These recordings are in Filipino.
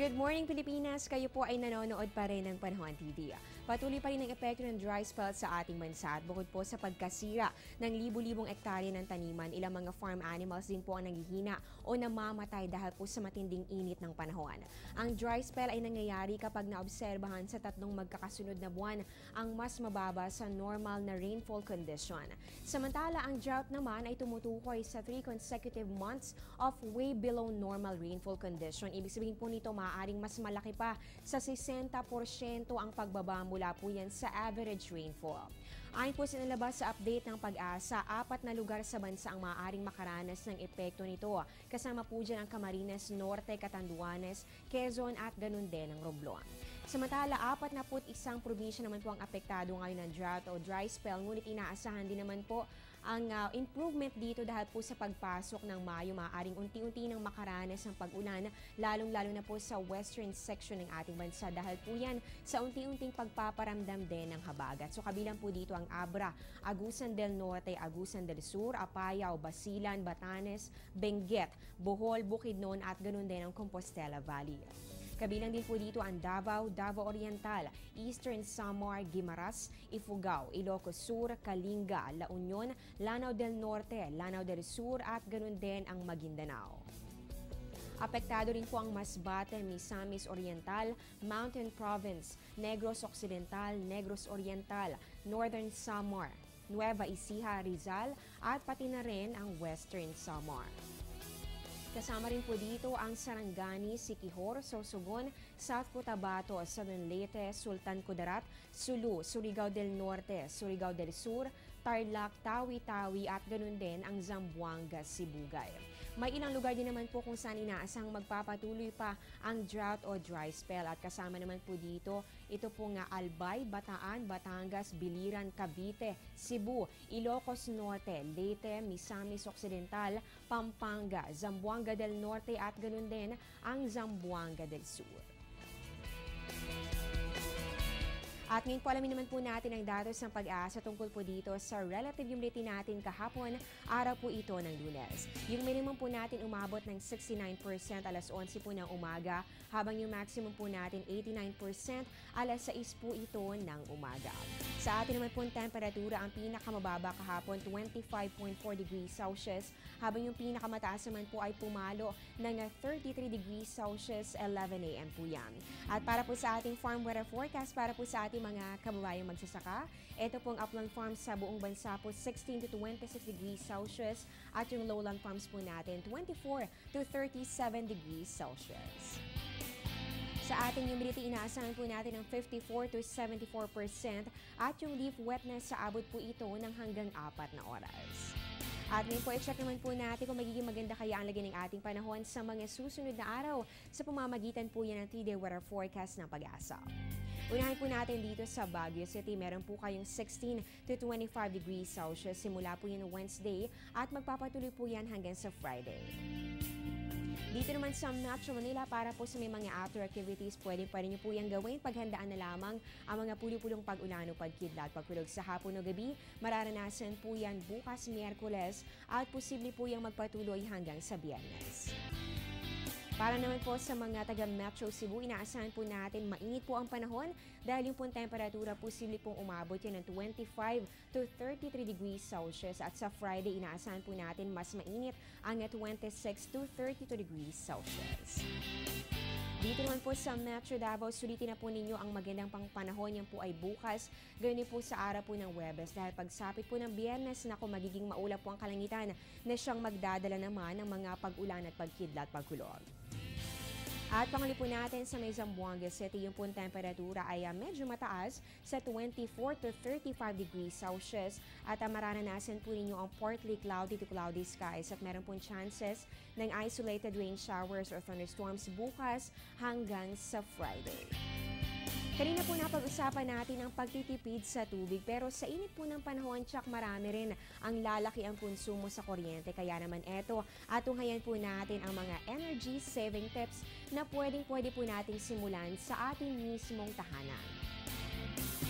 Good morning, Pilipinas! Kayo po ay nanonood pa rin ng Panahon TV. Patuloy pa rin ang epekto ng dry spell sa ating bansa at bukod po sa pagkasira ng libu-libong ektarya ng taniman, ilang mga farm animals din po ang naghihina o namamatay dahil po sa matinding init ng panahon. Ang dry spell ay nangyayari kapag naobserbahan sa tatlong magkakasunod na buwan ang mas mababa sa normal na rainfall condition. Samantala, ang drought naman ay tumutukoy sa 3 consecutive months of way below normal rainfall condition. Ibig sabihin po nito, maaaring mas malaki pa sa 60% ang pagbaba mula po yan sa average rainfall. Ayon po sinalabas sa update ng Pag-asa, 4 na lugar sa bansa ang maaaring makaranas ng epekto nito. Kasama po dyan ang Camarines Norte, Catanduanes, Quezon at ganun din ang Romblon. Samantala, 41 probinsya naman po ang apektado ngayon ng drought o dry spell, ngunit inaasahan din naman po ang improvement dito dahil po sa pagpasok ng Mayo, maaaring unti-unti nang makaranas ng pag-ulan, lalong-lalo na po sa western section ng ating bansa dahil po yan sa unti-unting pagpaparamdam din ng habagat. So kabilang po dito ang Abra, Agusan del Norte, Agusan del Sur, Apayao, Basilan, Batanes, Benguet, Bohol, Bukidnon at ganun din ang Compostela Valley. Kabilang din po dito ang Davao, Davao Oriental, Eastern Samar, Guimaras, Ifugao, Ilocos Sur, Kalinga, La Union, Lanao del Norte, Lanao del Sur at ganun din ang Maguindanao. Apektado rin po ang Masbate, Misamis Oriental, Mountain Province, Negros Occidental, Negros Oriental, Northern Samar, Nueva Ecija, Rizal at pati na rin ang Western Samar. Kasama rin po dito ang Sarangani, Siquijor, Sorsogon, South Cotabato, Southern Leyte, Sultan Kudarat, Sulu, Surigao del Norte, Surigao del Sur, Tarlac, Tawi-Tawi at ganun din ang Zamboanga, Sibugay. May ilang lugar din naman po kung saan inaasang magpapatuloy pa ang drought o dry spell at kasama naman po dito ito po nga Albay, Bataan, Batangas, Biliran, Cavite, Cebu, Ilocos Norte, Leyte, Misamis Occidental, Pampanga, Zamboanga del Norte at ganun din ang Zamboanga del Sur. At ngayon po alamin naman po natin ang datos ng Pag-asa tungkol po dito sa relative humidity natin kahapon, araw po ito ng Lunes. Yung minimum po natin umabot ng 69% alas 11 po ng umaga, habang yung maximum po natin 89% alas 6 po ito ng umaga. Sa atin naman po ang temperatura, ang pinakamababa kahapon 25.4 degrees Celsius, habang yung pinakamataas naman po ay pumalo ng 33 degrees Celsius 11 a.m. po yan. At para po sa ating farm weather forecast, para po sa ating mga kababayang magsasaka, ito pong upland farms sa buong bansa po 16 to 26 degrees Celsius at yung lowland farms po natin 24 to 37 degrees Celsius. Sa ating humidity, inaasahan po natin ng 54 to 74% at yung leaf wetness sa abot po ito ng hanggang 4 na oras. At ngayon po, i-check naman po natin kung magiging maganda kaya ang lagay ng ating panahon sa mga susunod na araw sa pamamagitan po yan ng 3-day weather forecast ng Pag-asa. Unahin po natin dito sa Baguio City, meron po kayong 16 to 25 degrees Celsius simula po yan Wednesday at magpapatuloy po yan hanggang sa Friday. Dito naman sa Metro Manila, para po sa may mga outdoor activities, pwede niyo po yung gawin. Paghandaan na lamang ang mga pulong-pulong pag-ulan o pagkidlat. Pagkulog sa hapon o gabi, mararanasan po yan bukas Miyerkules at posible po yung magpatuloy hanggang sa Biyernes. Para naman po sa mga taga Metro Cebu, inaasahan po natin mainit po ang panahon dahil yung pong temperatura posible pong umabot yan ng 25 to 33 degrees Celsius at sa Friday inaasahan po natin mas mainit ang 26 to 32 degrees Celsius. Dito naman po sa Metro Davao, sulitin na po ninyo ang magandang pangpanahon. Yan po ay bukas. Ganoon po sa araw po ng Huwebes dahil pagsapit po ng Biyernes, naku, magiging maulap po ang kalangitan na siyang magdadala naman ng mga pag-ulan at pagkidlat pagkulog. At panghuli po natin sa may Zamboanga City, yung pong temperatura ay medyo mataas sa 24 to 35 degrees Celsius at mararanasan po ninyo ang partly cloudy to cloudy skies at meron pong chances ng isolated rain showers or thunderstorms bukas hanggang sa Friday. Kanina po napag-usapan natin ang pagtitipid sa tubig pero sa init po ng panahon, tsak marami rin ang lalaki ang konsumo sa kuryente. Kaya naman eto, atunghayan po natin ang mga energy saving tips na pwede po nating simulan sa ating mismong tahanan.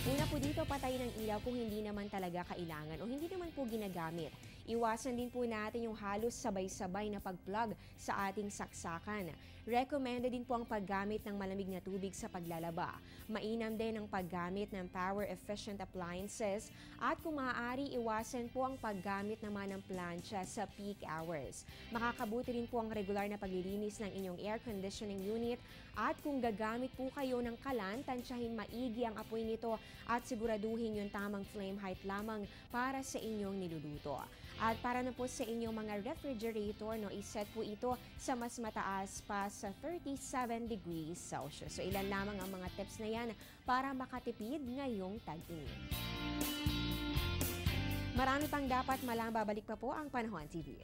Una po dito, patayin ang ilaw kung hindi naman talaga kailangan o hindi naman po ginagamit. Iwasan din po natin yung halos sabay-sabay na pag-plug sa ating saksakan. Recommended din po ang paggamit ng malamig na tubig sa paglalaba. Mainam din ang paggamit ng power-efficient appliances at kung maaari, iwasan po ang paggamit naman ng plancha sa peak hours. Makakabuti rin po ang regular na paglilinis ng inyong air conditioning unit at kung gagamit po kayo ng kalan, tansyahin maigi ang apoy nito at siguraduhin yung tamang flame height lamang para sa inyong niluluto. At para na po sa inyong mga refrigerator, iset po ito sa mas mataas pa sa 37 degrees Celsius. So ilan lamang ang mga tips na yan para makatipid ngayong tag-init. Marami pang dapat malaman, babalik pa po ang Panahon TV.